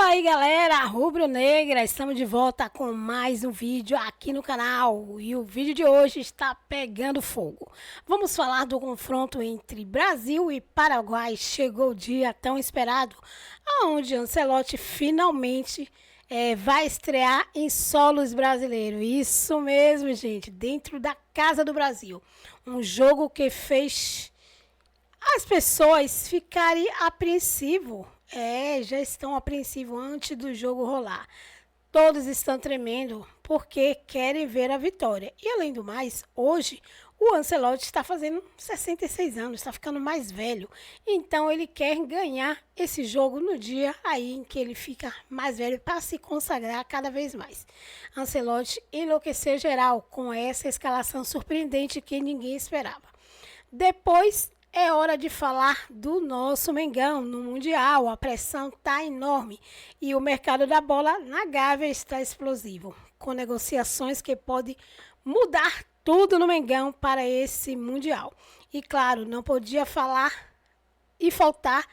Aí galera, rubro-negra, estamos de volta com mais um vídeo aqui no canal e o vídeo de hoje está pegando fogo. Vamos falar do confronto entre Brasil e Paraguai. Chegou o dia tão esperado, onde Ancelotti finalmente vai estrear em solos brasileiros. Isso mesmo, gente, dentro da casa do Brasil. Um jogo que fez as pessoas ficarem apreensivos. Já estão apreensivos antes do jogo rolar. Todos estão tremendo porque querem ver a vitória. E além do mais, hoje o Ancelotti está fazendo 66 anos, está ficando mais velho. Então ele quer ganhar esse jogo no dia aí em que ele fica mais velho para se consagrar cada vez mais. Ancelotti enlouqueceu geral com essa escalação surpreendente que ninguém esperava. Depois é hora de falar do nosso Mengão no Mundial. A pressão está enorme e o mercado da bola na Gávea está explosivo, com negociações que podem mudar tudo no Mengão para esse Mundial. E claro, não podia falar e faltar,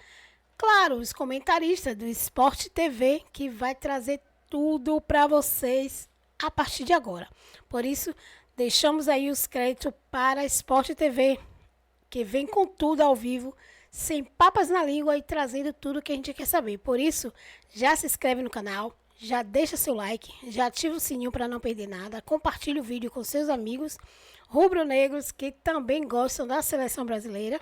claro, os comentaristas do Sport TV, que vai trazer tudo para vocês a partir de agora. Por isso, deixamos aí os créditos para a Sport TV, que vem com tudo ao vivo, sem papas na língua e trazendo tudo que a gente quer saber. Por isso, já se inscreve no canal, já deixa seu like, já ativa o sininho para não perder nada, compartilha o vídeo com seus amigos rubro-negros que também gostam da seleção brasileira.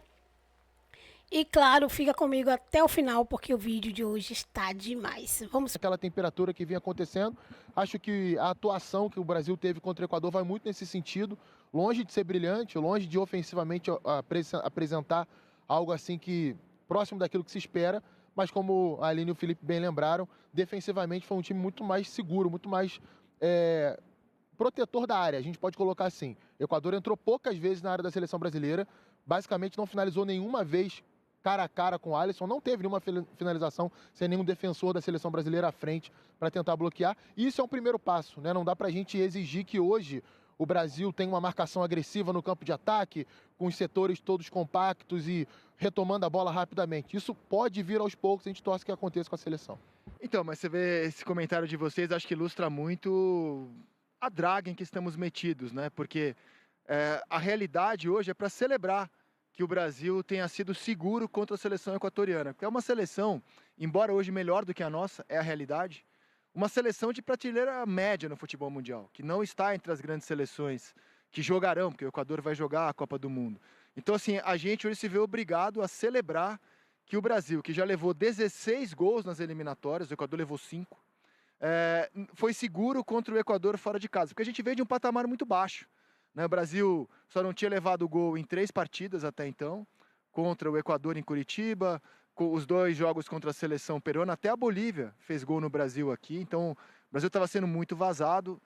E claro, fica comigo até o final porque o vídeo de hoje está demais. Vamos. Aquela temperatura que vinha acontecendo. Acho que a atuação que o Brasil teve contra o Equador vai muito nesse sentido. Longe de ser brilhante, longe de ofensivamente apresentar algo assim que próximo daquilo que se espera. Mas como a Aline e o Felipe bem lembraram, defensivamente foi um time muito mais seguro, muito mais protetor da área. A gente pode colocar assim. O Equador entrou poucas vezes na área da seleção brasileira. Basicamente não finalizou nenhuma vez cara a cara com o Alisson, não teve nenhuma finalização sem nenhum defensor da seleção brasileira à frente para tentar bloquear. E isso é um primeiro passo, né? Não dá para a gente exigir que hoje o Brasil tenha uma marcação agressiva no campo de ataque, com os setores todos compactos e retomando a bola rapidamente. Isso pode vir aos poucos, a gente torce que aconteça com a seleção. Então, mas você vê esse comentário de vocês, acho que ilustra muito a draga em que estamos metidos, né? Porque a realidade hoje é para celebrar que o Brasil tenha sido seguro contra a seleção equatoriana. Porque é uma seleção, embora hoje melhor do que a nossa, é a realidade, uma seleção de prateleira média no futebol mundial, que não está entre as grandes seleções que jogarão, porque o Equador vai jogar a Copa do Mundo. Então, assim, a gente hoje se vê obrigado a celebrar que o Brasil, que já levou 16 gols nas eliminatórias, o Equador levou 5, foi seguro contra o Equador fora de casa, porque a gente veio de um patamar muito baixo. O Brasil só não tinha levado gol em 3 partidas até então, contra o Equador em Curitiba, com os 2 jogos contra a seleção peruana, até a Bolívia fez gol no Brasil aqui, então o Brasil estava sendo muito vazado.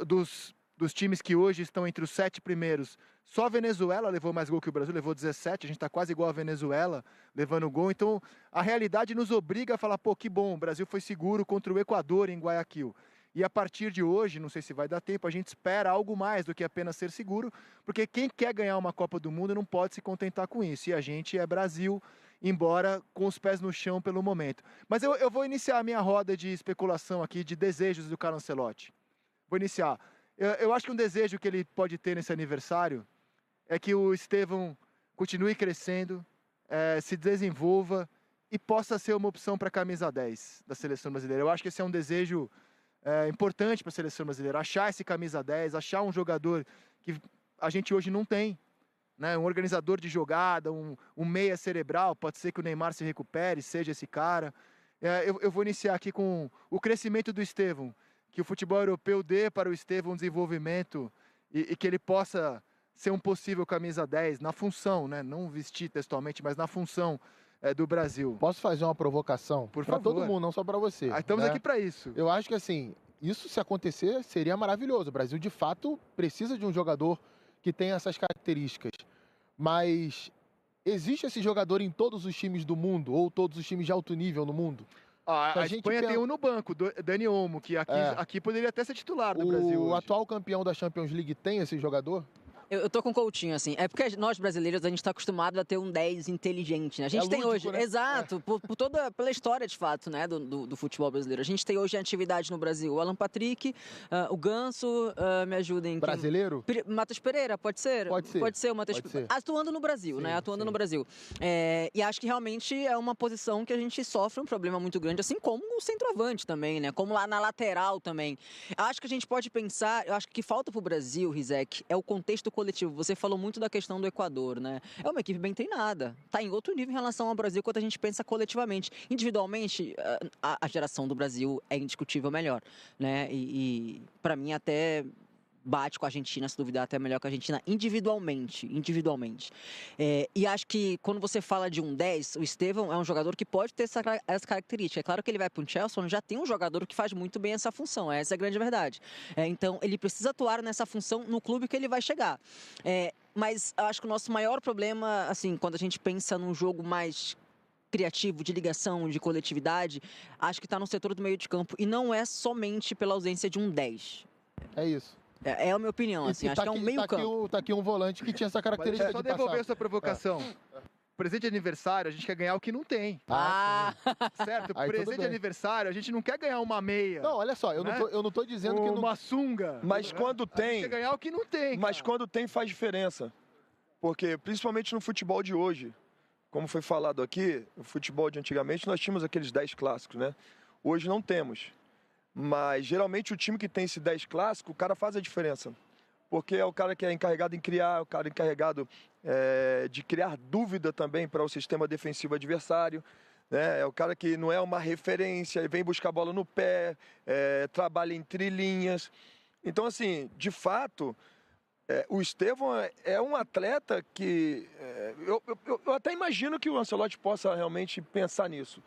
Dos times que hoje estão entre os 7 primeiros, só a Venezuela levou mais gol que o Brasil, levou 17, a gente está quase igual a Venezuela levando gol, então a realidade nos obriga a falar, pô, que bom, o Brasil foi seguro contra o Equador em Guayaquil. E a partir de hoje, não sei se vai dar tempo, a gente espera algo mais do que apenas ser seguro, porque quem quer ganhar uma Copa do Mundo não pode se contentar com isso. E a gente é Brasil, embora com os pés no chão pelo momento. Mas eu vou iniciar a minha roda de especulação aqui, de desejos do Carlo Ancelotti. Vou iniciar. Eu acho que um desejo que ele pode ter nesse aniversário é que o Estevão continue crescendo, se desenvolva e possa ser uma opção para a camisa 10 da seleção brasileira. Eu acho que esse é um desejo importante para a seleção brasileira, achar esse camisa 10, achar um jogador que a gente hoje não tem, né? Um organizador de jogada, um meia cerebral, pode ser que o Neymar se recupere, seja esse cara. Eu vou iniciar aqui com o crescimento do Estevão, que o futebol europeu dê para o Estevão um desenvolvimento e que ele possa ser um possível camisa 10 na função, né? Não vestir textualmente, mas na função do Brasil. Posso fazer uma provocação? Por Para favor. todo mundo, não só para você. Estamos né? aqui para isso. Eu acho que assim, isso se acontecer seria maravilhoso. O Brasil de fato precisa de um jogador que tenha essas características. Mas existe esse jogador em todos os times do mundo ou todos os times de alto nível no mundo? A Espanha tem um no banco, Dani Olmo, que aqui poderia até ser titular do Brasil O hoje. atual campeão da Champions League tem esse jogador? Eu tô com o Coutinho, assim. É porque nós brasileiros, a gente tá acostumado a ter um 10 inteligente, né? A gente tem lúdico, hoje, né? Exato, pela história, de fato, né, do futebol brasileiro. A gente tem hoje em atividade no Brasil o Alan Patrick, o Ganso, me ajudem. Brasileiro? Matheus Pereira, pode ser? Pode ser. Pode ser o Matheus Pereira. Atuando no Brasil, Sim, né? Atuando sim. no Brasil. E acho que realmente é uma posição que a gente sofre um problema muito grande, assim como o centroavante também, né? Como lá na lateral também. Acho que a gente pode pensar, eu acho que o que falta pro Brasil, Rizek, é o contexto coletivo. Você falou muito da questão do Equador, né? É uma equipe bem treinada. Tá em outro nível em relação ao Brasil quando a gente pensa coletivamente. Individualmente, a geração do Brasil é indiscutível melhor, né? E para mim até bate com a Argentina, se duvidar, até melhor que a Argentina individualmente. E acho que quando você fala de um 10, o Estevão é um jogador que pode ter essa característica. É claro que ele vai para o Chelsea, onde já tem um jogador que faz muito bem essa função, essa é a grande verdade. Então, ele precisa atuar nessa função no clube que ele vai chegar. Mas acho que o nosso maior problema, assim, quando a gente pensa num jogo mais criativo, de ligação, de coletividade, acho que está no setor do meio de campo. E não é somente pela ausência de um 10. É isso. É a minha opinião, assim, acho que é um meio campo. Tá aqui um volante que tinha essa característica Só de devolver passar. essa provocação. Presente de aniversário, a gente quer ganhar o que não tem. Certo? Aí tudo Presente de bem. aniversário, a gente não quer ganhar uma meia. Não, olha só, eu não tô dizendo que não... Uma sunga. Mas quando A gente tem, quer ganhar o que não tem. mas cara. quando tem faz diferença. Porque, principalmente no futebol de hoje, como foi falado aqui, o futebol de antigamente, nós tínhamos aqueles 10 clássicos, né? Hoje não temos. Mas, geralmente, o time que tem esse 10 clássico, o cara faz a diferença. Porque é o cara que é encarregado em criar, o cara encarregado de criar dúvida também para o sistema defensivo adversário. Né? É o cara que não é uma referência, vem buscar a bola no pé, trabalha entre linhas. Então, assim, de fato, o Estevão é um atleta que... eu até imagino que o Ancelotti possa realmente pensar nisso.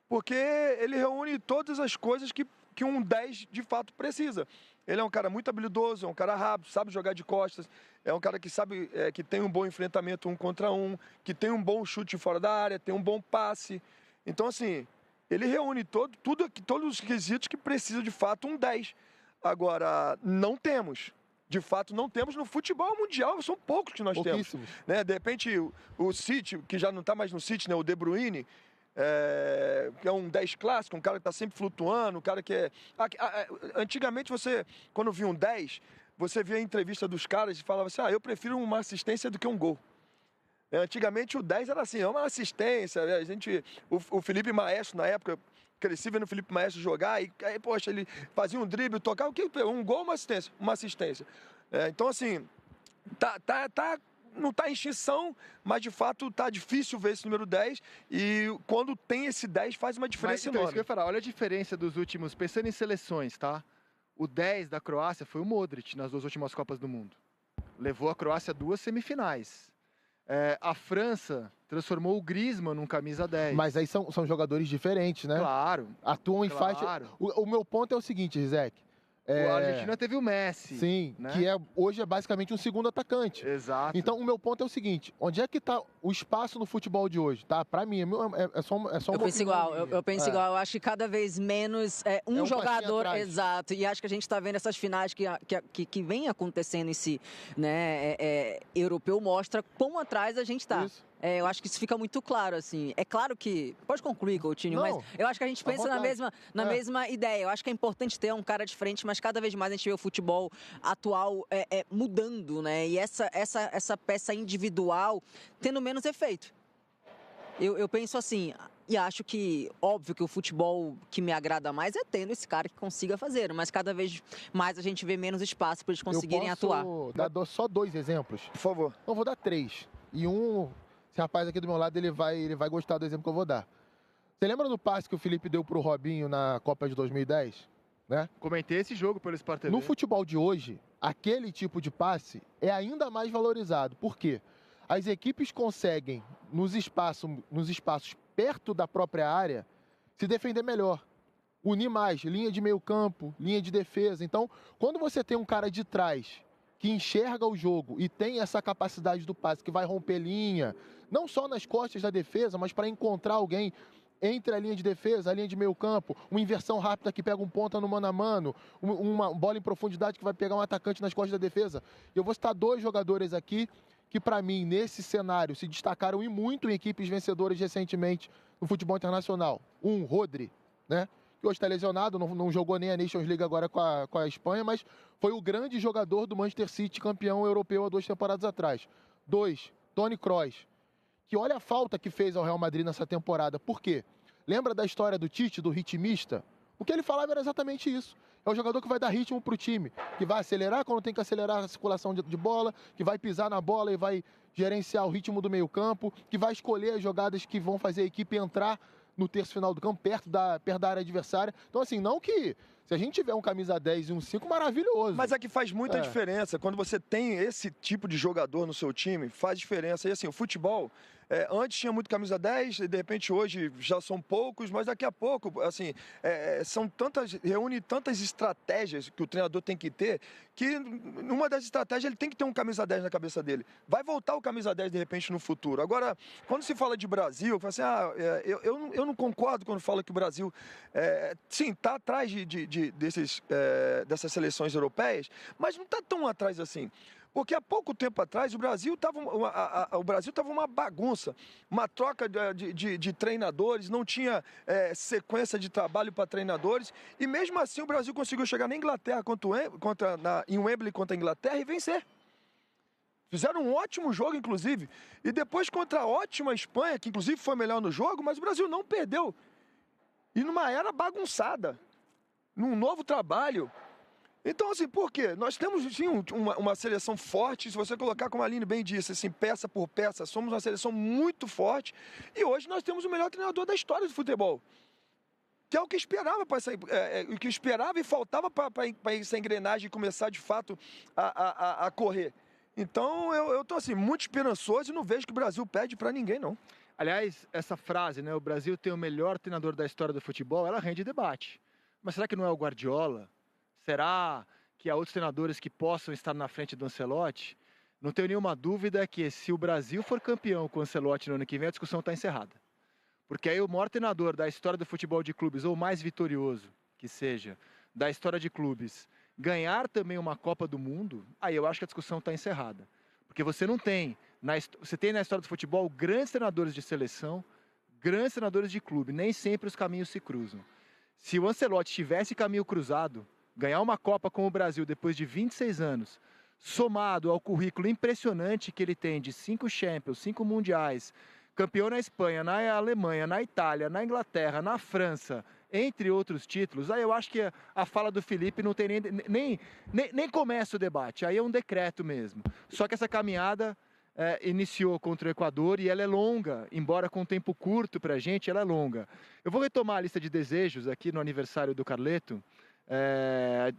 Porque ele reúne todas as coisas que um 10 de fato precisa. Ele é um cara muito habilidoso, é um cara rápido, sabe jogar de costas, é um cara que sabe que tem um bom enfrentamento 1 contra 1, que tem um bom chute fora da área, tem um bom passe. Então, assim, ele reúne todos os quesitos que precisa de fato um 10. Agora, não temos. De fato, não temos no futebol mundial, são poucos que nós temos. Né? De repente, o City, que já não está mais no City, né? O De Bruyne, que é um 10 clássico, um cara que está sempre flutuando, um cara que é... Antigamente, você, quando via um 10, você via a entrevista dos caras e falava assim, eu prefiro uma assistência do que um gol. Antigamente, o 10 era assim, é uma assistência. O Felipe Maestro, na época, cresci vendo o Felipe Maestro jogar, e aí, poxa, ele fazia um drible, tocava, um gol, uma assistência. Então, assim, não está em extinção, mas de fato está difícil ver esse número 10 e quando tem esse 10 faz uma diferença Então, isso enorme. que eu ia falar, olha a diferença dos últimos, pensando em seleções, tá? O 10 da Croácia foi o Modric nas 2 últimas Copas do Mundo. Levou a Croácia a 2 semifinais. A França transformou o Griezmann num camisa 10. Mas aí são jogadores diferentes, né? Claro. Atuam em faixa... O meu ponto é o seguinte, Rizek. A Argentina teve o Messi. Sim, né? que hoje é basicamente um segundo atacante. Exato. Então, o meu ponto é o seguinte, onde é que está o espaço no futebol de hoje, tá? Pra mim, é só uma Eu penso igual, eu penso igual. Eu acho que cada vez menos um jogador, exato. E acho que a gente está vendo essas finais que vem acontecendo em si, né? Europeu mostra quão atrás a gente está. Eu acho que isso fica muito claro, assim. É claro que... Pode concluir, Coutinho, mas eu acho que a gente pensa na mesma ideia. Eu acho que é importante ter um cara diferente, mas cada vez mais a gente vê o futebol atual mudando, né? E essa peça individual tendo menos efeito. Eu penso assim, e acho que, óbvio que o futebol que me agrada mais é tendo esse cara que consiga fazer, mas cada vez mais a gente vê menos espaço para eles conseguirem atuar. Eu posso dar só 2 exemplos? Por favor. Eu vou dar 3. E esse rapaz aqui do meu lado, ele vai gostar do exemplo que eu vou dar. Você lembra do passe que o Felipe deu pro Robinho na Copa de 2010? Né? Comentei esse jogo pelo Sport TV. No futebol de hoje, aquele tipo de passe é ainda mais valorizado. Por quê? As equipes conseguem, nos espaços perto da própria área, se defender melhor. Unir mais, linha de meio campo, linha de defesa. Então, quando você tem um cara de trás que enxerga o jogo e tem essa capacidade do passe, que vai romper linha, não só nas costas da defesa, mas para encontrar alguém, entre a linha de defesa, a linha de meio campo, uma inversão rápida que pega um ponta no mano a mano, uma bola em profundidade que vai pegar um atacante nas costas da defesa. Eu vou citar 2 jogadores aqui que, para mim, nesse cenário, se destacaram e muito em equipes vencedoras recentemente no futebol internacional. Rodri, né? Que hoje está lesionado, não jogou nem a Nations League agora com a Espanha, mas foi o grande jogador do Manchester City, campeão europeu há 2 temporadas atrás. 2, Toni Kroos, que olha a falta que fez ao Real Madrid nessa temporada. Por quê? Lembra da história do Tite, do ritmista? O que ele falava era exatamente isso. É o jogador que vai dar ritmo para o time, que vai acelerar quando tem que acelerar a circulação de bola, que vai pisar na bola e vai gerenciar o ritmo do meio-campo, que vai escolher as jogadas que vão fazer a equipe entrar no terço final do campo, perto da área adversária. Então, assim, não que... Se a gente tiver um camisa 10 e um 5, maravilhoso. Mas é que faz muita diferença. Quando você tem esse tipo de jogador no seu time, faz diferença. E assim, o futebol, antes tinha muito camisa 10, e de repente hoje já são poucos, mas daqui a pouco, assim, reúne tantas estratégias que o treinador tem que ter, que numa das estratégias ele tem que ter um camisa 10 na cabeça dele. Vai voltar o camisa 10 de repente no futuro. Agora, quando se fala de Brasil, assim, eu não concordo quando fala que o Brasil, sim, está atrás dessas seleções europeias, mas não está tão atrás assim. Porque há pouco tempo atrás o Brasil estava uma bagunça, uma troca de treinadores, não tinha sequência de trabalho para treinadores, e mesmo assim o Brasil conseguiu chegar na Inglaterra em Wembley contra a Inglaterra e vencer. Fizeram um ótimo jogo, inclusive, e depois contra a ótima Espanha, que inclusive foi melhor no jogo, mas o Brasil não perdeu. E numa era bagunçada, num novo trabalho. Então, assim, por quê? Nós temos, sim, uma seleção forte, se você colocar, como a Aline bem disse, assim, peça por peça, somos uma seleção muito forte, e hoje nós temos o melhor treinador da história do futebol, que é o que esperava, o que esperava e faltava para essa engrenagem começar, de fato, a correr. Então, eu estou, assim, muito esperançoso e não vejo que o Brasil perde para ninguém, não. Aliás, essa frase, né, o Brasil tem o melhor treinador da história do futebol, ela rende debate. Mas será que não é o Guardiola? Será que há outros treinadores que possam estar na frente do Ancelotti? Não tenho nenhuma dúvida que se o Brasil for campeão com o Ancelotti no ano que vem, a discussão está encerrada. Porque aí o maior treinador da história do futebol de clubes, ou o mais vitorioso que seja, da história de clubes, ganhar também uma Copa do Mundo, aí eu acho que a discussão está encerrada. Porque você não tem, você tem na história do futebol grandes treinadores de seleção, grandes treinadores de clube, nem sempre os caminhos se cruzam. Se o Ancelotti tivesse caminho cruzado, ganhar uma Copa com o Brasil depois de 26 anos, somado ao currículo impressionante que ele tem de 5 Champions, 5 Mundiais, campeão na Espanha, na Alemanha, na Itália, na Inglaterra, na França, entre outros títulos, aí eu acho que a fala do Felipe não tem nem começa o debate, aí é um decreto mesmo. Só que essa caminhada iniciou contra o Equador e ela é longa, embora com um tempo curto para a gente, ela é longa. Eu vou retomar a lista de desejos aqui no aniversário do Carleto.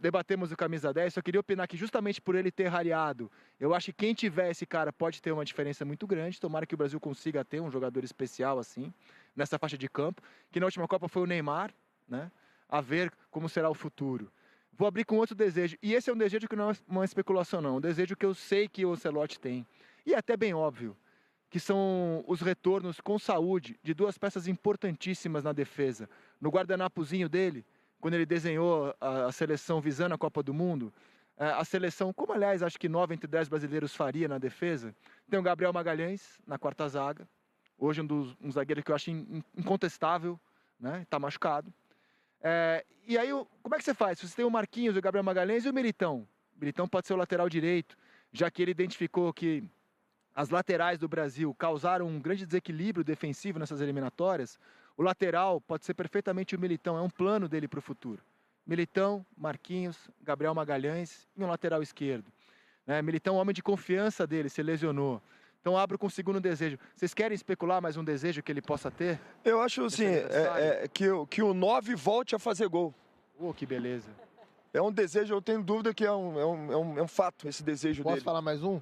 Debatemos o camisa 10, só queria opinar que justamente por ele ter rareado, eu acho que quem tiver esse cara pode ter uma diferença muito grande. Tomara que o Brasil consiga ter um jogador especial assim, nessa faixa de campo, que na última Copa foi o Neymar, né? A ver como será o futuro. Vou abrir com outro desejo, e esse é um desejo que não é uma especulação não, um desejo que eu sei que o Ancelotti tem, e é até bem óbvio, que são os retornos com saúde de 2 peças importantíssimas na defesa. No guardanapozinho dele, quando ele desenhou a seleção visando a Copa do Mundo, a seleção, como aliás acho que 9 entre 10 brasileiros faria na defesa, tem o Gabriel Magalhães na quarta zaga, hoje um zagueiro que eu acho incontestável, né? Está machucado. E aí, como é que você faz? Você tem o Marquinhos, o Gabriel Magalhães e o Militão. O Militão pode ser o lateral direito, já que ele identificou que as laterais do Brasil causaram um grande desequilíbrio defensivo nessas eliminatórias. O lateral pode ser perfeitamente o Militão, é um plano dele para o futuro. Militão, Marquinhos, Gabriel Magalhães e um lateral esquerdo. Militão, homem de confiança dele, se lesionou. Então abro com o segundo desejo. Vocês querem especular mais um desejo que ele possa ter? Eu acho assim, que o 9 volte a fazer gol. Que beleza. É um desejo, eu tenho dúvida que é um fato esse desejo dele. Posso falar mais um?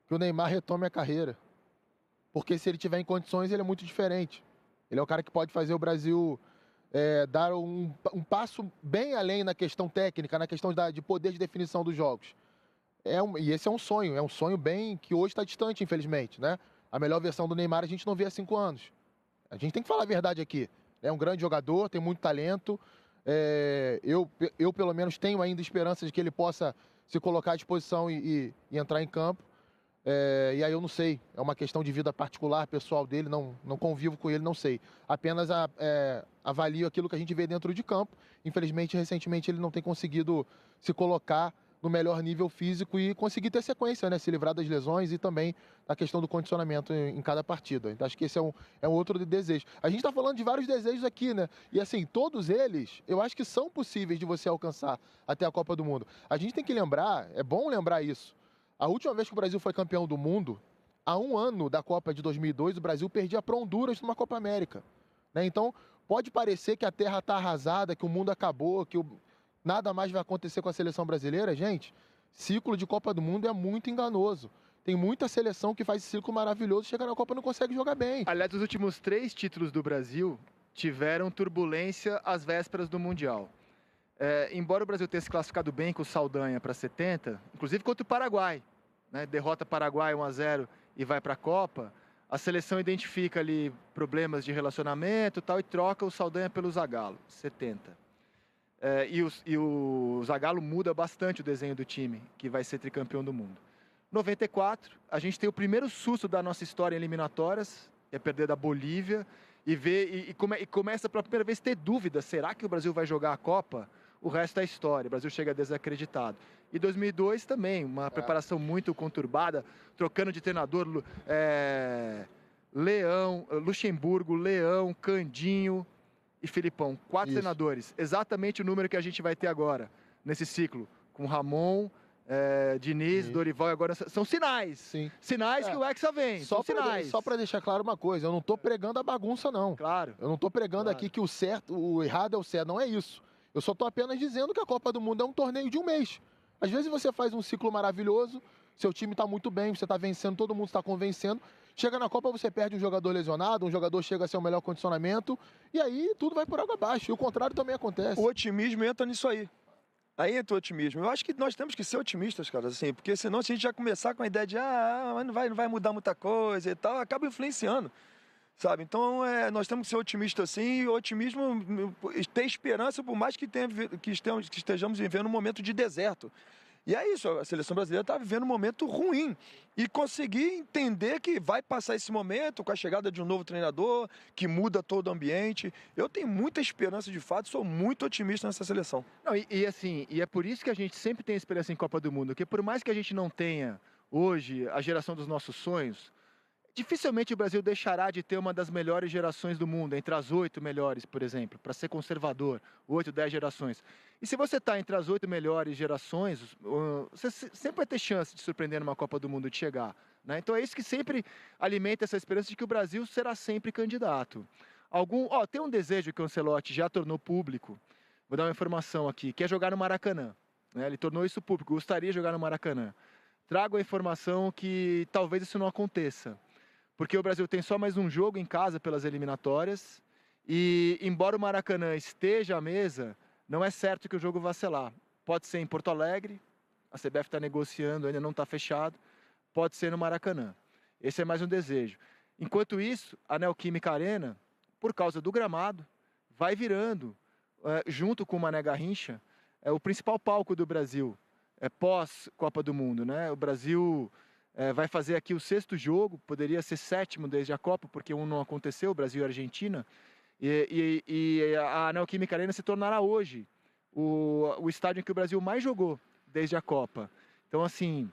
Que o Neymar retome a carreira. Porque se ele tiver em condições, ele é muito diferente. Ele é o cara que pode fazer o Brasil dar um passo bem além na questão técnica, na questão de poder de definição dos jogos. E esse é um sonho bem que hoje está distante, infelizmente, né? A melhor versão do Neymar a gente não vê há 5 anos. A gente tem que falar a verdade aqui. é um grande jogador, tem muito talento. Eu, pelo menos, tenho ainda esperança de que ele possa se colocar à disposição e entrar em campo. E aí eu não sei, é uma questão de vida particular, pessoal dele, não convivo com ele, não sei. Apenas avalio aquilo que a gente vê dentro de campo. Infelizmente, recentemente, ele não tem conseguido se colocar no melhor nível físico e conseguir ter sequência, né? Se livrar das lesões e também a questão do condicionamento em cada partida. Então, acho que esse é um outro desejo. A gente está falando de vários desejos aqui, né? E assim, todos eles, eu acho que são possíveis de você alcançar até a Copa do Mundo. A gente tem que lembrar, é bom lembrar isso, a última vez que o Brasil foi campeão do mundo, há um ano da Copa de 2002, o Brasil perdia para Honduras numa Copa América, né? Então, pode parecer que a terra está arrasada, que o mundo acabou, que nada mais vai acontecer com a seleção brasileira. Gente, ciclo de Copa do Mundo é muito enganoso. Tem muita seleção que faz esse ciclo maravilhoso, chega na Copa e não consegue jogar bem. Aliás, os últimos 3 títulos do Brasil tiveram turbulência às vésperas do Mundial. Embora o Brasil tenha se classificado bem com o Saldanha para 70, inclusive contra o Paraguai, né? Derrota o Paraguai 1-0 e vai para a Copa, a seleção identifica ali problemas de relacionamento e tal e troca o Saldanha pelo Zagallo, 70. E o Zagallo muda bastante o desenho do time, que vai ser tricampeão do mundo. 94, a gente tem o primeiro susto da nossa história em eliminatórias, que é perder da Bolívia, e começa pela primeira vez a ter dúvida, será que o Brasil vai jogar a Copa? O resto é história, o Brasil chega desacreditado. E 2002 também, uma preparação muito conturbada, trocando de treinador, Luxemburgo, Leão, Candinho e Filipão, 4 treinadores, exatamente o número que a gente vai ter agora, nesse ciclo, com Ramon, Diniz, Dorival, e agora são sinais. Sim. Sinais que o Hexa vem, são sinais. Só para deixar claro uma coisa, eu não estou pregando a bagunça, não. Claro. Eu não estou pregando aqui que o errado é o certo, não é isso. Eu só estou apenas dizendo que a Copa do Mundo é um torneio de um mês. Às vezes você faz um ciclo maravilhoso, seu time está muito bem, você está vencendo, todo mundo está convencendo. Chega na Copa, você perde um jogador lesionado, um jogador chega a ser o melhor condicionamento, e aí tudo vai por água abaixo. E o contrário também acontece. O otimismo entra nisso aí. Aí entra o otimismo. Eu acho que nós temos que ser otimistas, cara, assim, porque senão se a gente já começar com a ideia de mas não vai mudar muita coisa e tal, acaba influenciando, sabe? Então, nós temos que ser otimistas assim, e o otimismo, ter esperança, por mais que estejamos vivendo um momento de deserto. E é isso, a seleção brasileira está vivendo um momento ruim. E conseguir entender que vai passar esse momento com a chegada de um novo treinador, que muda todo o ambiente. Eu tenho muita esperança, de fato, sou muito otimista nessa seleção. Não, e é por isso que a gente sempre tem esperança em Copa do Mundo, porque por mais que a gente não tenha hoje a geração dos nossos sonhos, dificilmente o Brasil deixará de ter uma das melhores gerações do mundo, entre as 8 melhores, por exemplo, para ser conservador, 8, 10 gerações. E se você está entre as 8 melhores gerações, você sempre vai ter chance de surpreender numa Copa do Mundo, de chegar, né? Então é isso que sempre alimenta essa esperança de que o Brasil será sempre candidato. Tem um desejo que o Ancelotti já tornou público, vou dar uma informação aqui, que é jogar no Maracanã, né? Ele tornou isso público, gostaria de jogar no Maracanã. Trago a informação que talvez isso não aconteça, porque o Brasil tem só mais um jogo em casa pelas eliminatórias e, embora o Maracanã esteja à mesa, não é certo que o jogo vá ser lá. Pode ser em Porto Alegre, a CBF está negociando, ainda não está fechado, pode ser no Maracanã. Esse é mais um desejo. Enquanto isso, a Neoquímica Arena, por causa do gramado, vai virando, junto com o Mané Garrincha, o principal palco do Brasil, pós-Copa do Mundo, né? O Brasil vai fazer aqui o 6º jogo, poderia ser 7º desde a Copa, porque um não aconteceu, Brasil e Argentina, e a Neoquímica Arena se tornará hoje o estádio em que o Brasil mais jogou desde a Copa. Então, assim,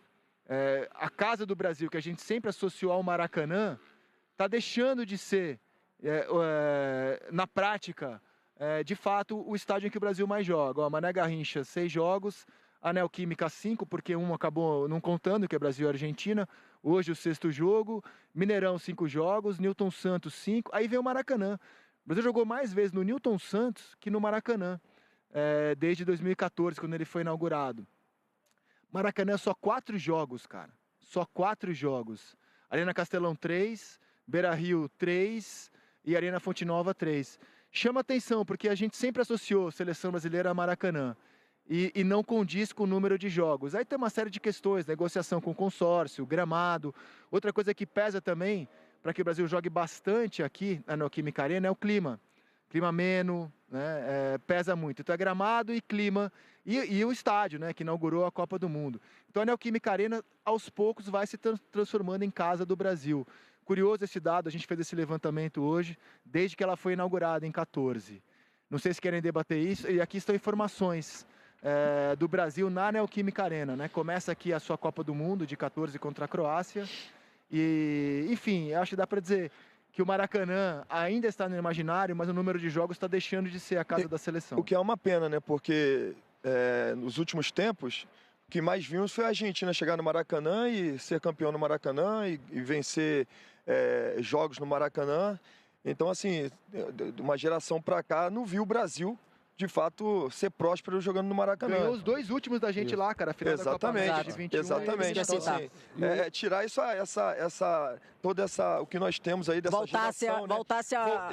a casa do Brasil, que a gente sempre associou ao Maracanã, está deixando de ser, na prática, de fato, o estádio em que o Brasil mais joga. Mané Garrincha, 6 jogos, a Neoquímica 5, porque um acabou não contando, que é Brasil e Argentina. Hoje o 6º jogo, Mineirão 5 jogos, Newton Santos 5, aí vem o Maracanã. O Brasil jogou mais vezes no Newton Santos que no Maracanã, desde 2014, quando ele foi inaugurado. Maracanã só 4 jogos, cara. Só 4 jogos. Arena Castelão 3, Beira-Rio 3 e Arena Fonte Nova 3. Chama atenção, porque a gente sempre associou seleção brasileira a Maracanã. E não condiz com o número de jogos. Aí tem uma série de questões, negociação com o consórcio, gramado. Outra coisa que pesa também, para que o Brasil jogue bastante aqui na Neoquímica Arena, é o clima. clima ameno, né? Pesa muito. Então é gramado e clima, e o estádio, né? Que inaugurou a Copa do Mundo. Então a Neoquímica Arena, aos poucos, vai se transformando em casa do Brasil. Curioso esse dado, a gente fez esse levantamento hoje, desde que ela foi inaugurada em 14. Não sei se querem debater isso, e aqui estão informações do Brasil na Neoquímica Arena, né? Começa aqui a sua Copa do Mundo de 14 contra a Croácia. E, enfim, acho que dá para dizer que o Maracanã ainda está no imaginário, mas o número de jogos está deixando de ser a casa da seleção. O que é uma pena, né? Porque nos últimos tempos, o que mais vimos foi a Argentina chegar no Maracanã e ser campeão no Maracanã e vencer jogos no Maracanã. Então, assim, de uma geração para cá, não viu o Brasil, de fato, ser próspero jogando no Maracanã. Ganhou os 2 últimos da gente lá, cara. A final da Copa América de 21. Exatamente. Então, assim, tirar toda essa, o que nós temos aí dessa geração, voltasse a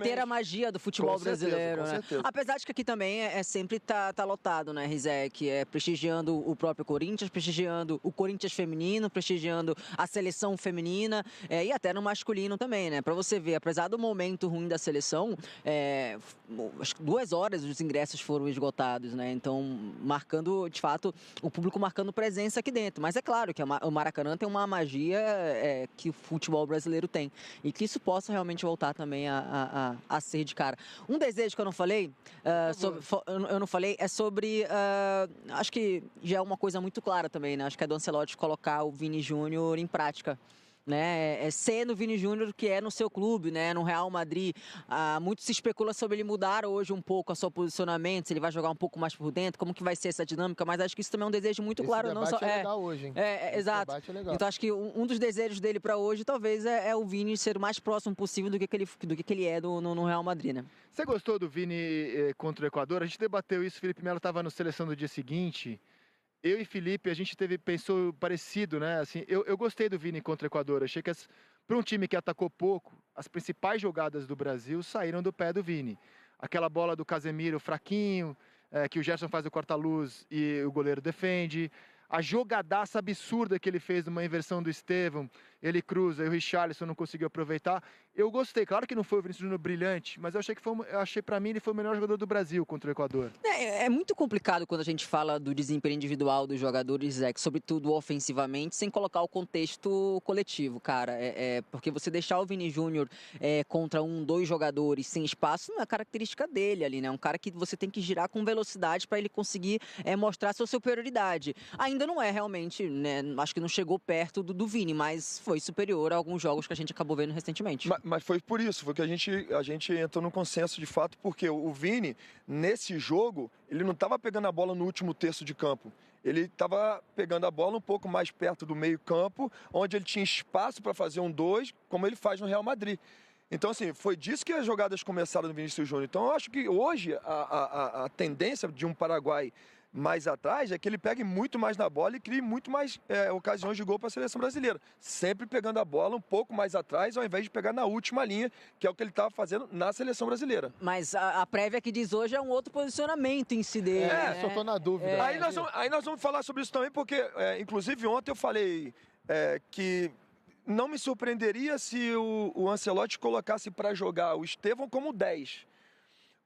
ter a magia do futebol brasileiro, com né? certeza. Apesar de que aqui também sempre tá lotado, né, Rizek? Prestigiando o próprio Corinthians, prestigiando o Corinthians feminino, prestigiando a seleção feminina e até no masculino também, né? Pra você ver, apesar do momento ruim da seleção, acho que 2 horas os ingressos foram esgotados, né? Então, marcando, de fato, o público marcando presença aqui dentro. Mas é claro que o Maracanã tem uma magia que o futebol brasileiro tem. E que isso possa realmente voltar também a ser de cara. Um desejo que eu não falei, é sobre... acho que já é uma coisa muito clara também, né? Acho que é do Ancelotti colocar o Vini Júnior em prática. Né, ser no Vini Júnior que é no seu clube, né, no Real Madrid. Muito se especula sobre ele mudar hoje um pouco o seu posicionamento, se ele vai jogar um pouco mais por dentro, como que vai ser essa dinâmica, mas acho que isso também é um desejo muito claro. Não só é legal hoje, hein? Exato. Então acho que um dos desejos dele para hoje talvez é o Vini ser o mais próximo possível do que ele é no Real Madrid, né? Você gostou do Vini contra o Equador? A gente debateu isso, o Felipe Melo estava no Seleção do dia seguinte. Eu e Felipe, a gente pensou parecido, né? Assim, eu gostei do Vini contra o Equador. Achei que para um time que atacou pouco, as principais jogadas do Brasil saíram do pé do Vini. Aquela bola do Casemiro fraquinho, que o Gerson faz o corta-luz e o goleiro defende. A jogadaça absurda que ele fez numa inversão do Estevão, ele cruza e o Richarlison não conseguiu aproveitar. Eu gostei, claro que não foi o Vinícius Júnior brilhante, mas eu achei para mim ele foi o melhor jogador do Brasil contra o Equador. É muito complicado quando a gente fala do desempenho individual dos jogadores, sobretudo ofensivamente, sem colocar o contexto coletivo, cara. Porque você deixar o Vini Júnior contra 2 jogadores sem espaço não é característica dele ali, né? Um cara que você tem que girar com velocidade para ele conseguir mostrar sua superioridade. Ainda não é realmente, né? Acho que não chegou perto do Vini, mas foi superior a alguns jogos que a gente acabou vendo recentemente. Mas foi por isso, foi que a gente entrou num consenso de fato, porque o Vini, nesse jogo, ele não estava pegando a bola no último terço de campo. Ele estava pegando a bola um pouco mais perto do meio campo, onde ele tinha espaço para fazer 1-2, como ele faz no Real Madrid. Então, assim, foi disso que as jogadas começaram no Vinícius Júnior. Então, eu acho que hoje a tendência de um Paraguai mais atrás é que ele pegue muito mais na bola e crie muito mais ocasiões de gol para a seleção brasileira. Sempre pegando a bola um pouco mais atrás, ao invés de pegar na última linha, que é o que ele estava fazendo na seleção brasileira. Mas a prévia que diz hoje é um outro posicionamento em si dele. Só estou na dúvida. Aí nós vamos falar sobre isso também, porque, inclusive, ontem eu falei que não me surpreenderia se o Ancelotti colocasse para jogar o Estevão como 10.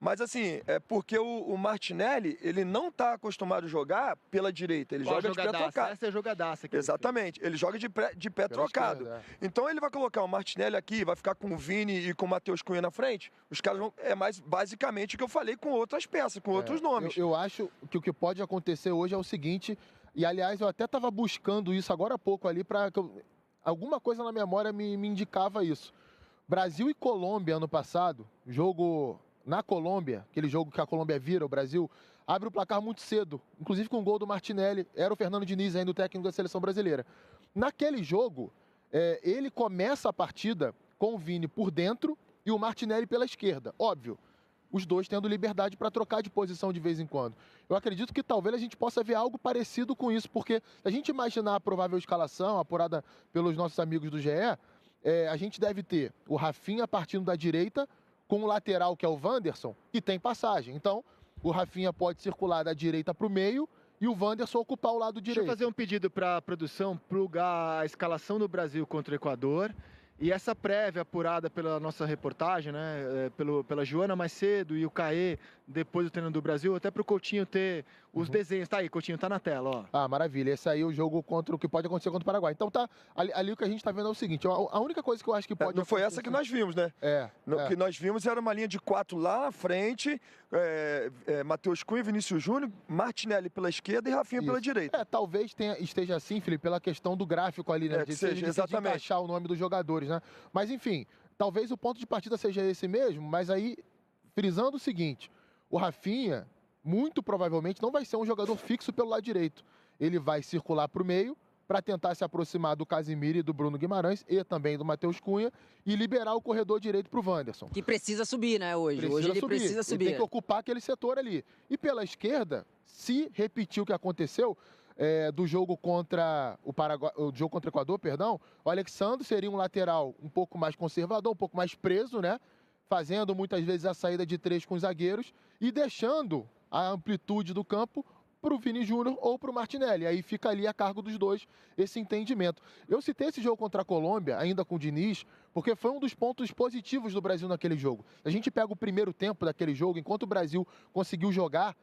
Mas assim, porque o Martinelli, ele não está acostumado a jogar pela direita, ele joga de pé trocado. Essa é a jogadaça. Exatamente, ele joga de pé trocado. Então ele vai colocar o Martinelli aqui, vai ficar com o Vini e com o Matheus Cunha na frente, os caras vão... mais basicamente o que eu falei com outras peças, com outros nomes. Eu acho que o que pode acontecer hoje é o seguinte, e aliás eu até estava buscando isso agora há pouco ali, alguma coisa na memória me indicava isso. Brasil e Colômbia ano passado, jogo... Na Colômbia, aquele jogo que a Colômbia vira, o Brasil, abre o placar muito cedo, inclusive com o gol do Martinelli, era o Fernando Diniz ainda o técnico da seleção brasileira. Naquele jogo, ele começa a partida com o Vini por dentro e o Martinelli pela esquerda. Óbvio, os dois tendo liberdade para trocar de posição de vez em quando. Eu acredito que talvez a gente possa ver algo parecido com isso, porque se a gente imaginar a provável escalação, apurada pelos nossos amigos do GE, a gente deve ter o Rafinha partindo da direita, com o lateral, que é o Wanderson, que tem passagem. Então, o Rafinha pode circular da direita para o meio e o Wanderson ocupar o lado direito. Deixa eu fazer um pedido para a produção, plugar a escalação do Brasil contra o Equador E essa prévia apurada pela nossa reportagem, né, pela Joana mais cedo e o Caê depois do treino do Brasil, até para o Coutinho ter os desenhos. Tá aí, Coutinho, tá na tela, ó. Ah, maravilha. Esse aí é o jogo contra o que pode acontecer contra o Paraguai. Então tá, ali o que a gente tá vendo é o seguinte, a única coisa que eu acho que pode Não foi essa que nós vimos, né? O que nós vimos era uma linha de 4 lá na frente, Matheus Cunha, Vinícius Júnior, Martinelli pela esquerda e Rafinha pela direita. Talvez esteja assim, Felipe, pela questão do gráfico ali, né? Que seja, exatamente. De encaixar o nome dos jogadores, né? Mas enfim, talvez o ponto de partida seja esse mesmo, mas aí, frisando o seguinte, o Rafinha, muito provavelmente, não vai ser um jogador fixo pelo lado direito. Ele vai circular para o meio para tentar se aproximar do Casimiro e do Bruno Guimarães e também do Matheus Cunha e liberar o corredor direito para o Wanderson. Que precisa subir, né, hoje? Hoje ele precisa subir. Ele tem que ocupar aquele setor ali. E pela esquerda, se repetir o que aconteceu do jogo contra o Paraguai, o jogo contra o Equador, perdão, o Alexandre seria um lateral um pouco mais conservador, um pouco mais preso, né? Fazendo muitas vezes a saída de 3 com os zagueiros e deixando a amplitude do campo para o Vini Júnior ou para o Martinelli. Aí fica ali a cargo dos dois esse entendimento. Eu citei esse jogo contra a Colômbia, ainda com o Diniz, porque foi um dos pontos positivos do Brasil naquele jogo. A gente pega o primeiro tempo daquele jogo, enquanto o Brasil conseguiu jogar,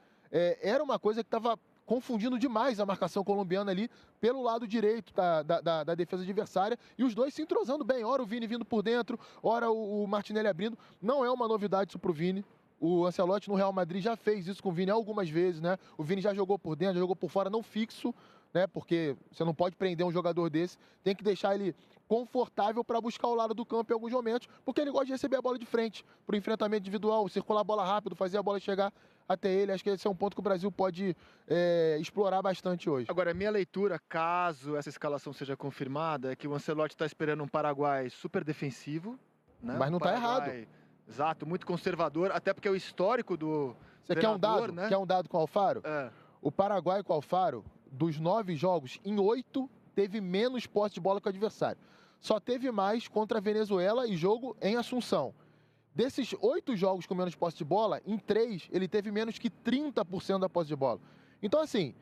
era uma coisa que estava confundindo demais a marcação colombiana ali pelo lado direito da defesa adversária e os dois se entrosando bem. Ora o Vini vindo por dentro, ora o Martinelli abrindo. Não é uma novidade isso para o Vini. O Ancelotti no Real Madrid já fez isso com o Vini algumas vezes, né? O Vini já jogou por dentro, já jogou por fora, não fixo, né? Porque você não pode prender um jogador desse, tem que deixar ele confortável para buscar o lado do campo em alguns momentos, porque ele gosta de receber a bola de frente, para o enfrentamento individual, circular a bola rápido, fazer a bola chegar até ele. Acho que esse é um ponto que o Brasil pode explorar bastante hoje. Agora, minha leitura, caso essa escalação seja confirmada, é que o Ancelotti está esperando um Paraguai super defensivo, né? Mas não está errado. Exato, muito conservador, até porque é o histórico do Você quer um dado? Né? Quer um dado com o Alfaro? O Paraguai com o Alfaro, dos 9 jogos, em 8 teve menos posse de bola que o adversário. Só teve mais contra a Venezuela e jogo em Assunção. Desses 8 jogos com menos posse de bola, em 3 ele teve menos que 30% da posse de bola. Então, assim,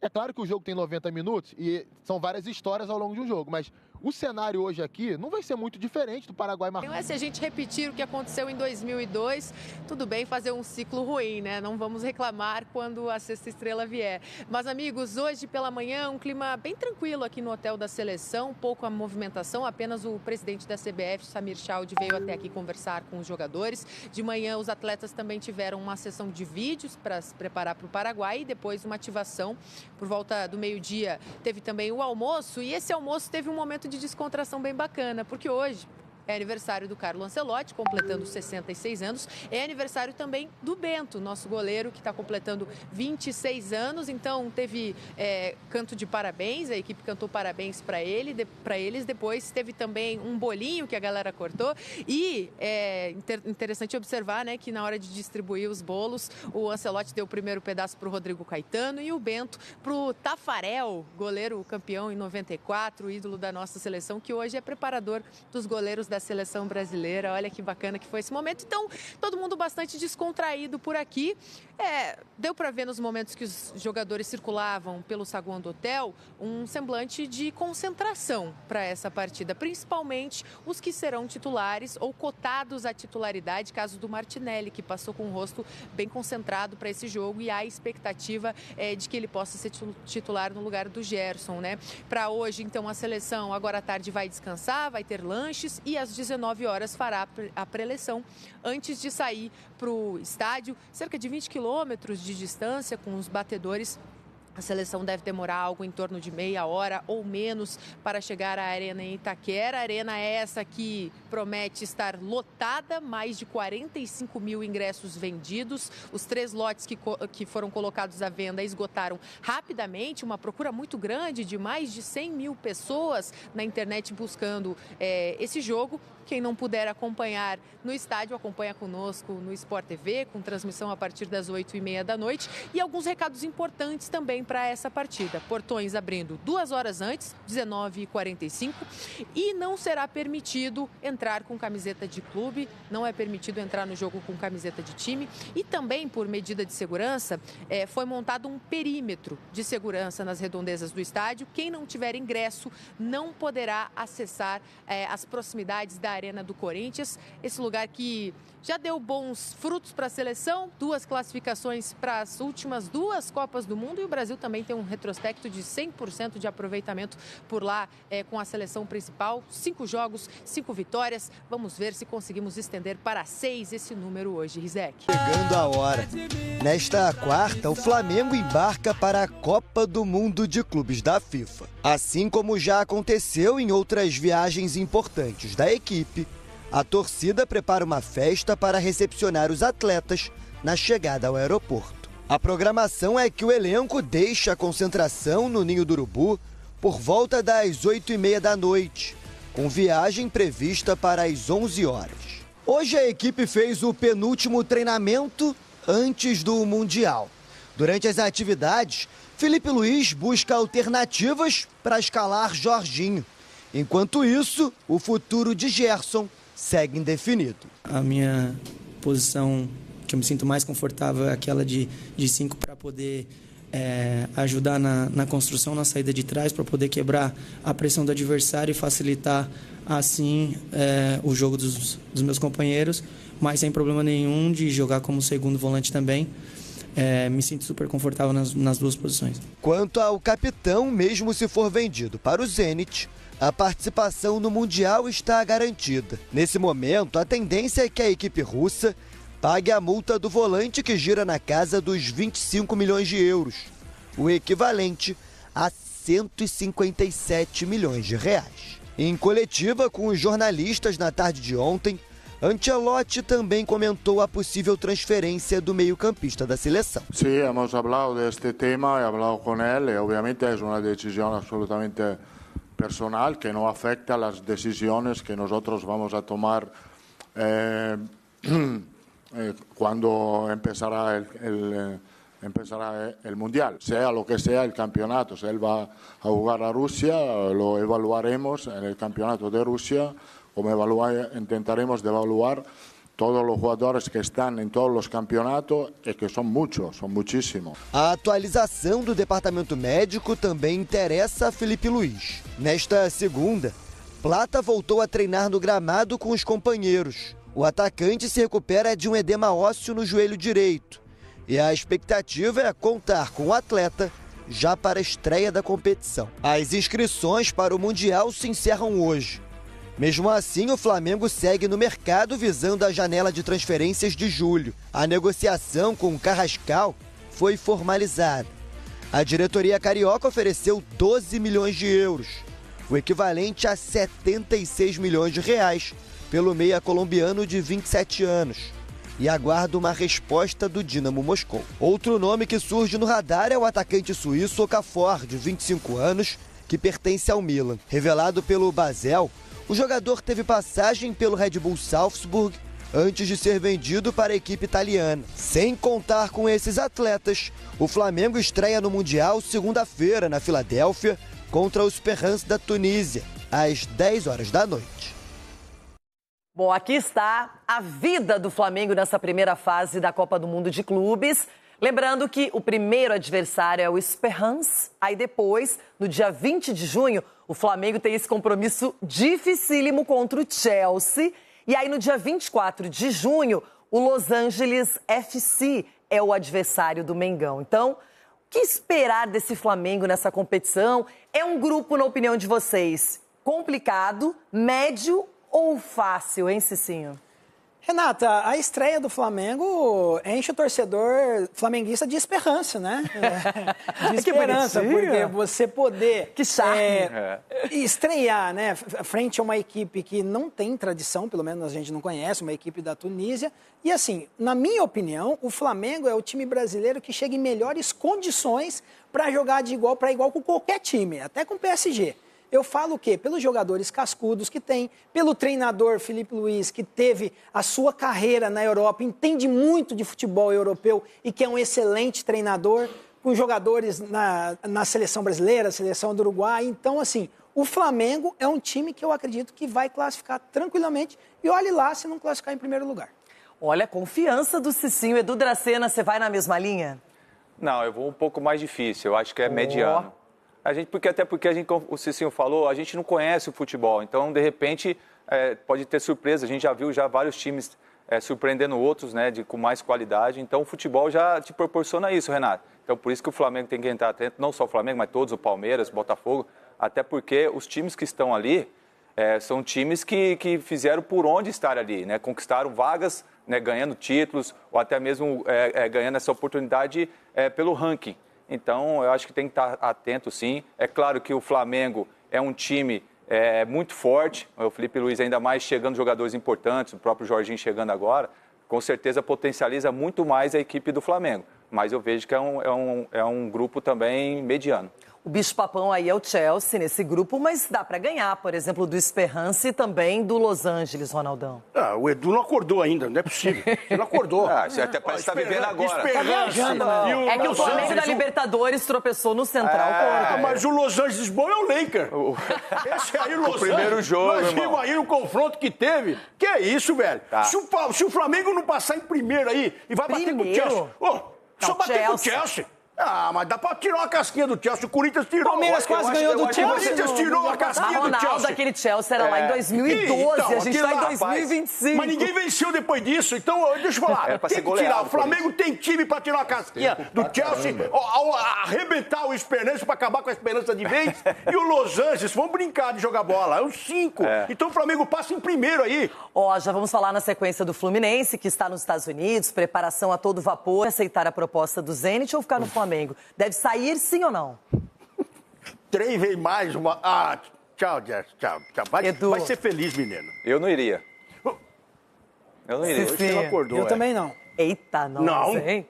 é claro que o jogo tem 90 minutos e são várias histórias ao longo de um jogo, mas o cenário hoje aqui não vai ser muito diferente do Paraguai marcando. Se a gente repetir o que aconteceu em 2002, tudo bem fazer um ciclo ruim, né? Não vamos reclamar quando a sexta estrela vier. Mas, amigos, hoje pela manhã, um clima bem tranquilo aqui no Hotel da Seleção, pouca movimentação, apenas o presidente da CBF, Samir Chaldi, veio até aqui conversar com os jogadores. De manhã, os atletas também tiveram uma sessão de vídeos para se preparar para o Paraguai e depois uma ativação. Por volta do meio-dia, teve também o almoço e esse almoço teve um momento de descontração bem bacana, porque hoje é aniversário do Carlo Ancelotti, completando 66 anos. É aniversário também do Bento, nosso goleiro, que está completando 26 anos. Então, teve canto de parabéns, a equipe cantou parabéns para eles. Depois, teve também um bolinho que a galera cortou. E é interessante observar, né, que na hora de distribuir os bolos, o Ancelotti deu o primeiro pedaço para o Rodrigo Caetano e o Bento para o Tafarel, goleiro campeão em 94, ídolo da nossa seleção, que hoje é preparador dos goleiros da seleção brasileira. Olha que bacana que foi esse momento. Então, todo mundo bastante descontraído por aqui. Deu para ver nos momentos que os jogadores circulavam pelo saguão do hotel um semblante de concentração para essa partida, principalmente os que serão titulares ou cotados à titularidade, caso do Martinelli, que passou com o rosto bem concentrado para esse jogo e há expectativa de que ele possa ser titular no lugar do Gerson, né? Para hoje, então, a seleção agora à tarde vai descansar, vai ter lanches e às 19 horas fará a preleção antes de sair para o estádio, cerca de 20 quilômetros de distância com os batedores. A seleção deve demorar algo em torno de meia hora ou menos para chegar à Arena em Itaquera. Arena essa que promete estar lotada, mais de 45 mil ingressos vendidos. Os 3 lotes que foram colocados à venda esgotaram rapidamente. Uma procura muito grande de mais de 100 mil pessoas na internet buscando esse jogo. Quem não puder acompanhar no estádio, acompanha conosco no Sport TV, com transmissão a partir das 8h30 da noite. E alguns recados importantes também para essa partida. Portões abrindo 2 horas antes, 19h45, e não será permitido entrar com camiseta de clube, não é permitido entrar no jogo com camiseta de time. E também, por medida de segurança, foi montado um perímetro de segurança nas redondezas do estádio. Quem não tiver ingresso não poderá acessar as proximidades da Arena do Corinthians, esse lugar que já deu bons frutos para a seleção, 2 classificações para as últimas 2 Copas do Mundo, e o Brasil também tem um retrospecto de 100% de aproveitamento por lá com a seleção principal. 5 jogos, 5 vitórias. Vamos ver se conseguimos estender para 6 esse número hoje, Rizek. Chegando a hora. Nesta quarta, o Flamengo embarca para a Copa do Mundo de Clubes da FIFA. Assim como já aconteceu em outras viagens importantes da equipe, a torcida prepara uma festa para recepcionar os atletas na chegada ao aeroporto. A programação é que o elenco deixa a concentração no Ninho do Urubu por volta das 8h30 da noite, com viagem prevista para as 11 horas. Hoje a equipe fez o penúltimo treinamento antes do Mundial. Durante as atividades, Felipe Luiz busca alternativas para escalar Jorginho. Enquanto isso, o futuro de Gerson segue indefinido. A minha posição que eu me sinto mais confortável é aquela de 5 para poder ajudar na construção, na saída de trás, para poder quebrar a pressão do adversário e facilitar assim o jogo dos meus companheiros, mas sem problema nenhum de jogar como segundo volante também. Me sinto super confortável nas 2 posições. Quanto ao capitão, mesmo se for vendido para o Zenit, a participação no Mundial está garantida. Nesse momento, a tendência é que a equipe russa pague a multa do volante, que gira na casa dos 25 milhões de euros, o equivalente a 157 milhões de reais. Em coletiva com os jornalistas na tarde de ontem, Ancelotti também comentou a possível transferência do meio-campista da seleção. Sí, hemos hablado de este tema, he hablado con él, y obviamente es una decisión absolutamente personal que no afecta a las decisiones que nosotros vamos a tomar cuando empezará el Mundial, sea lo que sea el campeonato. Si él va a jugar a Rusia, lo evaluaremos en el campeonato de Rusia, como intentaremos de evaluar todos los jugadores que están en todos los campeonatos, e que são muitos, são muitíssimos. A atualização do departamento médico também interessa a Felipe Luiz. Nesta segunda, Plata voltou a treinar no gramado com os companheiros. O atacante se recupera de um edema ósseo no joelho direito. E a expectativa é contar com o atleta já para a estreia da competição. As inscrições para o Mundial se encerram hoje. Mesmo assim, o Flamengo segue no mercado visando a janela de transferências de julho. A negociação com o Carrascal foi formalizada. A diretoria carioca ofereceu 12 milhões de euros, o equivalente a 76 milhões de reais, pelo meia colombiano de 27 anos. E aguarda uma resposta do Dinamo Moscou. Outro nome que surge no radar é o atacante suíço Okafor, de 25 anos, que pertence ao Milan. Revelado pelo Basel, o jogador teve passagem pelo Red Bull Salzburg antes de ser vendido para a equipe italiana. Sem contar com esses atletas, o Flamengo estreia no Mundial segunda-feira na Filadélfia contra o Esperance da Tunísia, às 10 horas da noite. Bom, aqui está a vida do Flamengo nessa primeira fase da Copa do Mundo de Clubes. Lembrando que o primeiro adversário é o Esperance, aí depois, no dia 20 de junho, o Flamengo tem esse compromisso dificílimo contra o Chelsea. E aí, no dia 24 de junho, o Los Angeles FC é o adversário do Mengão. Então, o que esperar desse Flamengo nessa competição? É um grupo, na opinião de vocês, complicado, médio ou fácil, hein, Cicinho? Renata, a estreia do Flamengo enche o torcedor flamenguista de esperança, né? De esperança, porque você poder estrear, né, frente a uma equipe que não tem tradição, pelo menos a gente não conhece, uma equipe da Tunísia. E assim, na minha opinião, o Flamengo é o time brasileiro que chega em melhores condições para jogar de igual para igual com qualquer time, até com o PSG. Eu falo o quê? Pelos jogadores cascudos que tem, pelo treinador Felipe Luiz, que teve a sua carreira na Europa, entende muito de futebol europeu e que é um excelente treinador, com jogadores na seleção brasileira, seleção do Uruguai. Então, assim, o Flamengo é um time que eu acredito que vai classificar tranquilamente. E olhe lá se não classificar em primeiro lugar. Olha, confiança do Cicinho. Edu Dracena, você vai na mesma linha? Não, eu vou um pouco mais difícil. Eu acho que é mediano. Até porque o Cicinho falou, a gente não conhece o futebol. Então, de repente, pode ter surpresa. A gente já viu vários times surpreendendo outros, né, com mais qualidade. Então, o futebol já te proporciona isso, Renato. Então, por isso que o Flamengo tem que entrar atento. Não só o Flamengo, mas todos, o Palmeiras, o Botafogo. Até porque os times que estão ali são times que fizeram por onde estar ali, né? Conquistaram vagas, né, ganhando títulos ou até mesmo ganhando essa oportunidade pelo ranking. Então, eu acho que tem que estar atento, sim. É claro que o Flamengo é um time muito forte. O Felipe Luiz ainda mais chegando jogadores importantes, o próprio Jorginho chegando agora, com certeza potencializa muito mais a equipe do Flamengo. Mas eu vejo que é um grupo também mediano. O bicho-papão aí é o Chelsea nesse grupo, mas dá para ganhar, por exemplo, do Esperance e também do Los Angeles, Ronaldão. O Edu não acordou ainda, não é possível. Ele não acordou. Você até parece que está vivendo agora. Tá viajando, é que o Flamengo da Libertadores tropeçou no Central. Mas o Los Angeles bom é o Lakers. Esse aí, o Los primeiro Angeles. jogo, nós vimos aí o confronto que teve. Que é isso, velho? Tá. Se o Flamengo não passar em primeiro aí e vai bater com o Chelsea. Só bater com o Chelsea. Mas dá pra tirar uma casquinha do Chelsea. O Corinthians tirou. O Palmeiras quase ganhou do Chelsea. O Corinthians tirou a casquinha do Chelsea. Aquele Chelsea era lá em 2012, a gente tá em 2025. Mas ninguém venceu depois disso. Então, deixa eu falar. Tem que tirar. O Flamengo tem time pra tirar a casquinha do Chelsea, arrebentar o Esperança pra acabar com a esperança de vez. E o Los Angeles, vão brincar de jogar bola. É os 5. Então o Flamengo passa em primeiro aí. Já vamos falar na sequência do Fluminense, que está nos Estados Unidos, preparação a todo vapor, aceitar a proposta do Zenit ou ficar no Flamengo? Deve sair sim ou não? 3 vezes mais uma... Tchau, Jess. Tchau. Vai ser feliz, menino. Eu não iria. Você não acordou, Eu também não. Eita, não. Hein?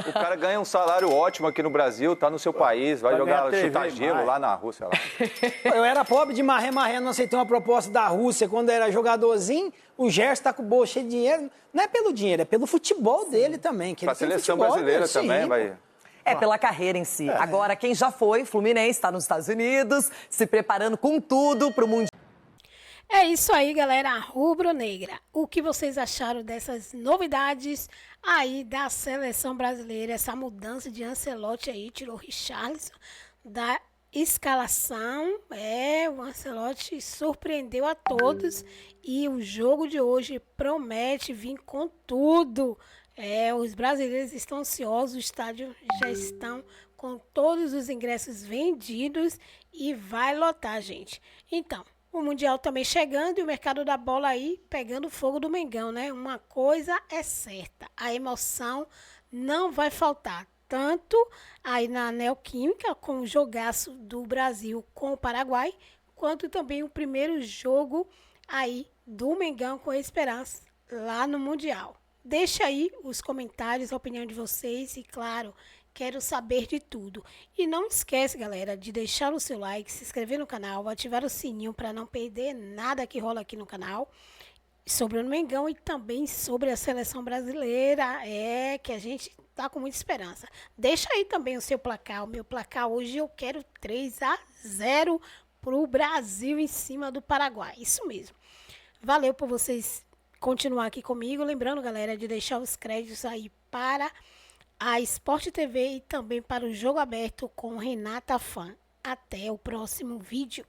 O cara ganha um salário ótimo aqui no Brasil, tá no seu país, vai jogar, chutar gelo lá na Rússia. Eu era pobre de marré, não aceitei uma proposta da Rússia quando era jogadorzinho. O Gerson tá com o bolso cheio de dinheiro. Não é pelo dinheiro, é pelo futebol dele também. Que pra ele seleção brasileira também vai... Pela carreira em si. Agora, quem já foi, Fluminense, está nos Estados Unidos, se preparando com tudo para o Mundial. É isso aí, galera rubro-negra. O que vocês acharam dessas novidades aí da seleção brasileira? Essa mudança de Ancelotti aí, tirou o Richarlison da escalação. O Ancelotti surpreendeu a todos e o jogo de hoje promete vir com tudo. Os brasileiros estão ansiosos, o estádio já estão com todos os ingressos vendidos e vai lotar, gente. Então, o Mundial também chegando e o mercado da bola aí pegando fogo do Mengão, né? Uma coisa é certa, a emoção não vai faltar. Tanto aí na Neoquímica, com o jogaço do Brasil com o Paraguai, quanto também o primeiro jogo aí do Mengão com a Esperança lá no Mundial. Deixa aí os comentários, a opinião de vocês e, claro, quero saber de tudo. E não esquece, galera, de deixar o seu like, se inscrever no canal, ativar o sininho para não perder nada que rola aqui no canal sobre o Mengão e também sobre a seleção brasileira, que a gente tá com muita esperança. Deixa aí também o seu placar. O meu placar hoje eu quero 3-0 pro Brasil em cima do Paraguai. Isso mesmo. Valeu por vocês continuar aqui comigo. Lembrando, galera, de deixar os créditos aí para a Sport TV e também para o Jogo Aberto com Renata Fã. Até o próximo vídeo.